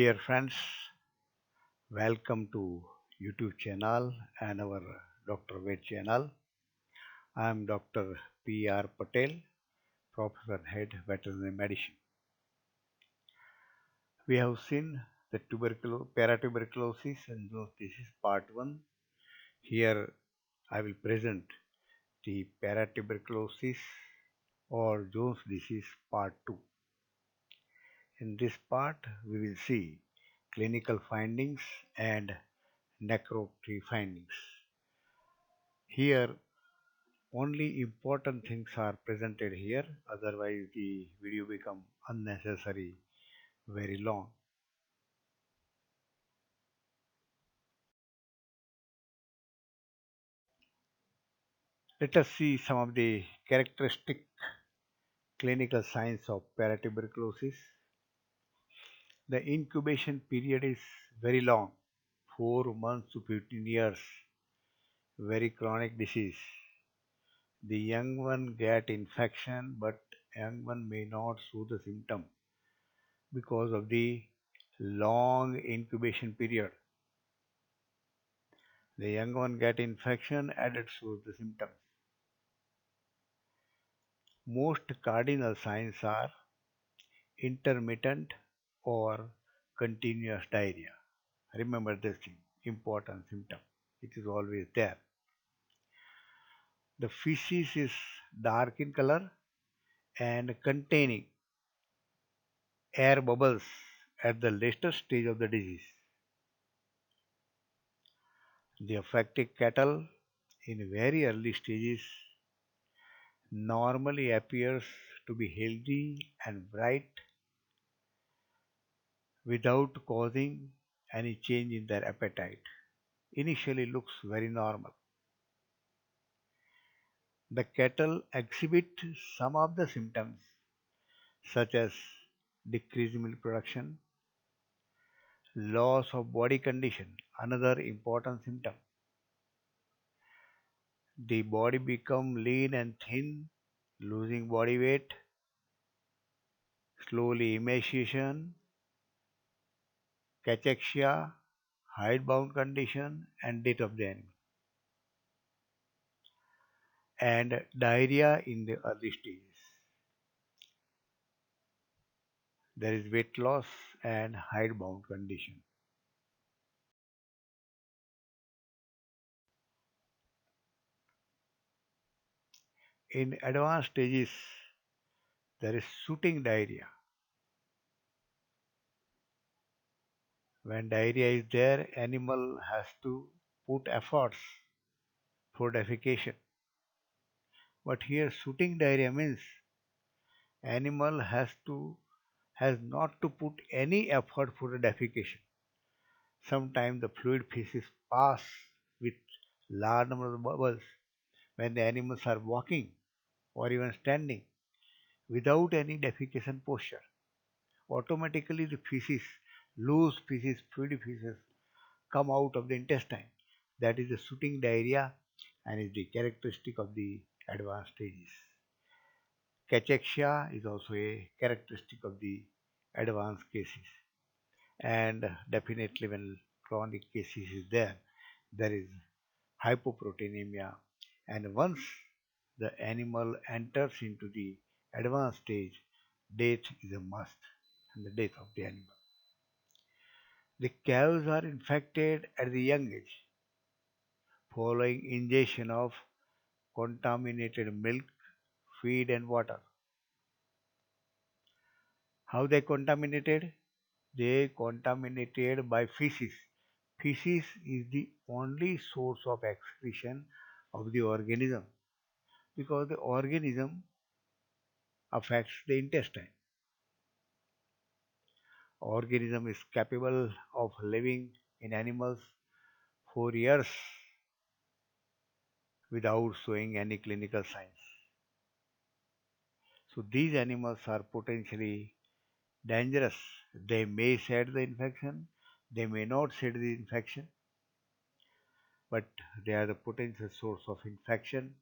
Dear friends, welcome to YouTube channel and our Dr. Ved channel. I am Dr. P.R. Patel, Professor Head Veterinary Medicine. We have seen the paratuberculosis and this is part 1. Here I will present the paratuberculosis or Jones disease part 2. In this part, we will see clinical findings and necropsy findings. Here only important things are presented here, otherwise the video become unnecessary very long. Let us see some of the characteristic clinical signs of paratuberculosis. The incubation period is very long, 4 months to 15 years, very chronic disease. The young one get infection, but young one may not show the symptom because of the long incubation period. The young one get infection, adult shows the symptoms. Most cardinal signs are intermittent or continuous diarrhea. Remember this thing, important symptom. It is always there. The feces is dark in color and containing air bubbles at the later stage of the disease. The affected cattle in very early stages normally appears to be healthy and bright without causing any change in their appetite. Initially looks very normal. The cattle exhibit some of the symptoms such as decreased milk production, loss of body condition, another important symptom. The body become lean and thin, losing body weight, slowly emaciation, cachexia, hidebound condition, and death of the animal, and diarrhea in the early stages. There is weight loss and hidebound condition. In advanced stages, there is shooting diarrhea. When diarrhea is there, animal has to put efforts for defecation. But here shooting diarrhea means animal has not to put any effort for the defecation. Sometimes the fluid feces pass with large number of bubbles when the animals are walking or even standing without any defecation posture. Automatically the feces, loose feces, fluid feces come out of the intestine. That is the shooting diarrhea and is the characteristic of the advanced stages. Cachexia is also a characteristic of the advanced cases. And definitely when chronic cases is there, there is hypoproteinemia. And once the animal enters into the advanced stage, death is a must and the death of the animal. The cows are infected at the young age following ingestion of contaminated milk, feed, and water. How they contaminated? They contaminated by feces. Feces is the only source of excretion of the organism because the organism affects the intestine. Organism is capable of living in animals for years without showing any clinical signs. So these animals are potentially dangerous. They may shed the infection, they may not shed the infection, but they are the potential source of infection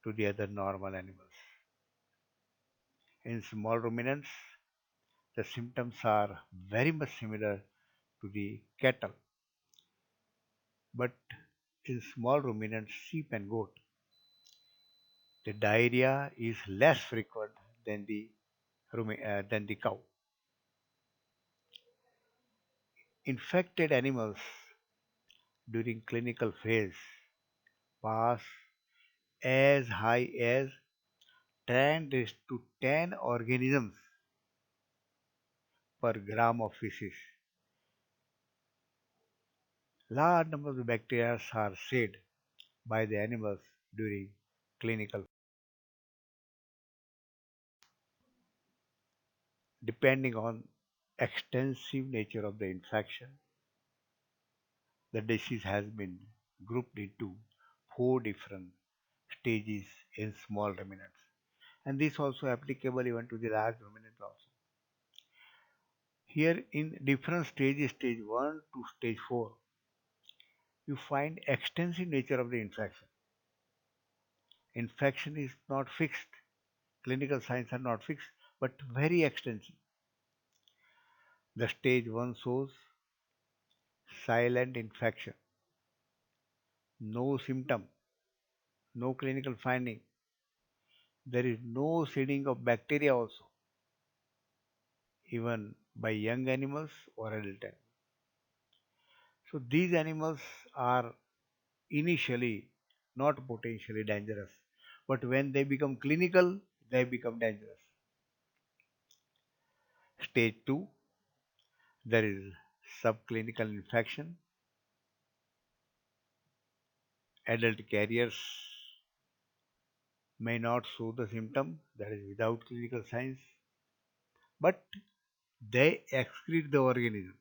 to the other normal animals. In small ruminants, The symptoms are very much similar to the cattle, but in small ruminants, sheep and goat, the diarrhea is less frequent than the cow. Infected animals during clinical phase pass as high as 10 raised to 10 organisms per gram of feces. Large numbers of bacteria are shed by the animals during clinical. Depending on extensive nature of the infection, the disease has been grouped into four different stages in small ruminants. And this also applicable even to the large ruminants also. Here in different stages, stage 1 to stage 4, you find extensive nature of the infection. Infection is not fixed, clinical signs are not fixed, but very extensive. The stage 1 shows silent infection, no symptom, no clinical finding. There is no shedding of bacteria also, even by young animals or adult animals. So these animals are initially not potentially dangerous, but when they become clinical, they become dangerous. Stage 2, there is subclinical infection. Adult carriers may not show the symptom, that is without clinical signs, but they excrete the organism.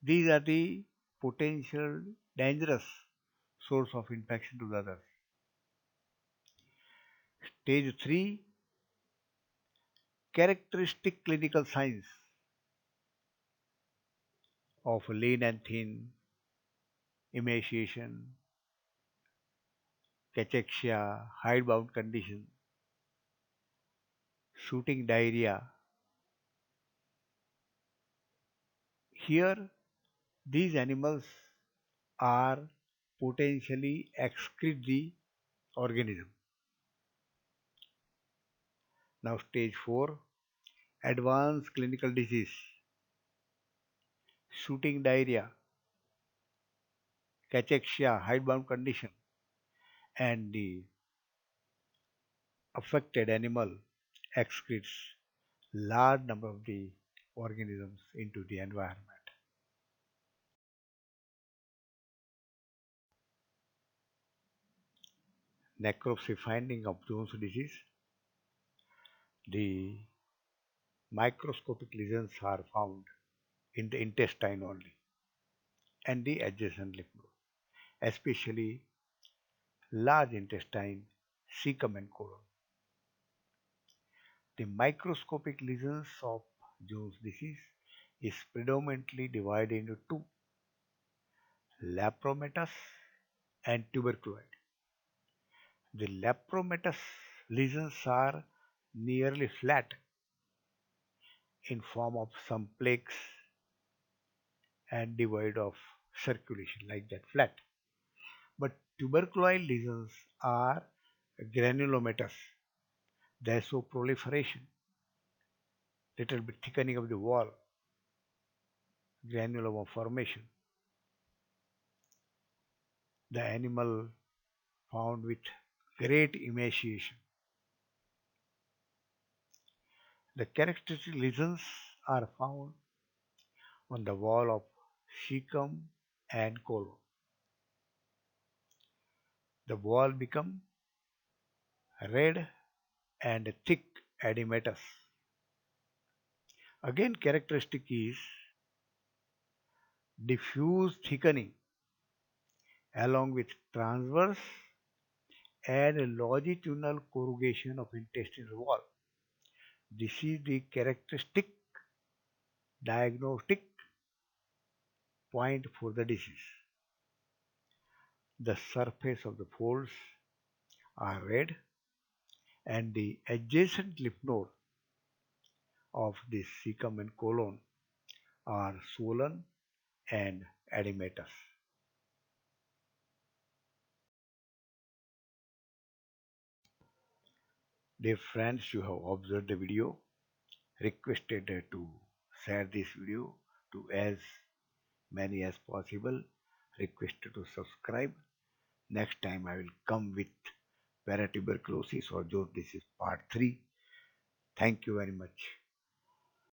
These are the potential dangerous source of infection to the others. Stage 3, characteristic clinical signs of lean and thin, emaciation, cachexia, hidebound condition, shooting diarrhea. Here, these animals are potentially excrete the organism. Now, stage 4, advanced clinical disease, shooting diarrhea, cachexia, hidebound condition, and the affected animal excretes large number of the organisms into the environment. Necropsy finding of Jones disease. The microscopic lesions are found in the intestine only and the adjacent lymph node, especially large intestine, cecum and colon. The microscopic lesions of Jones disease is predominantly divided into two: lepromatous and tuberculoid. The lepromatous lesions are nearly flat in form of some plaques and devoid of circulation like that flat. But tuberculoid lesions are granulomatous. They show proliferation, little bit thickening of the wall, granuloma formation. The animal found with great emaciation. The characteristic lesions are found on the wall of cecum and colon. The wall become red and thick edematous. Again, characteristic is diffuse thickening along with transverse and longitudinal corrugation of intestinal wall. This is the characteristic diagnostic point for the disease. The surface of the folds are red and the adjacent lymph node of the cecum and colon are swollen and edematous. Dear friends, you have observed the video, requested to share this video to as many as possible, requested to subscribe. Next time I will come with paratuberculosis or this is part 3. Thank you very much.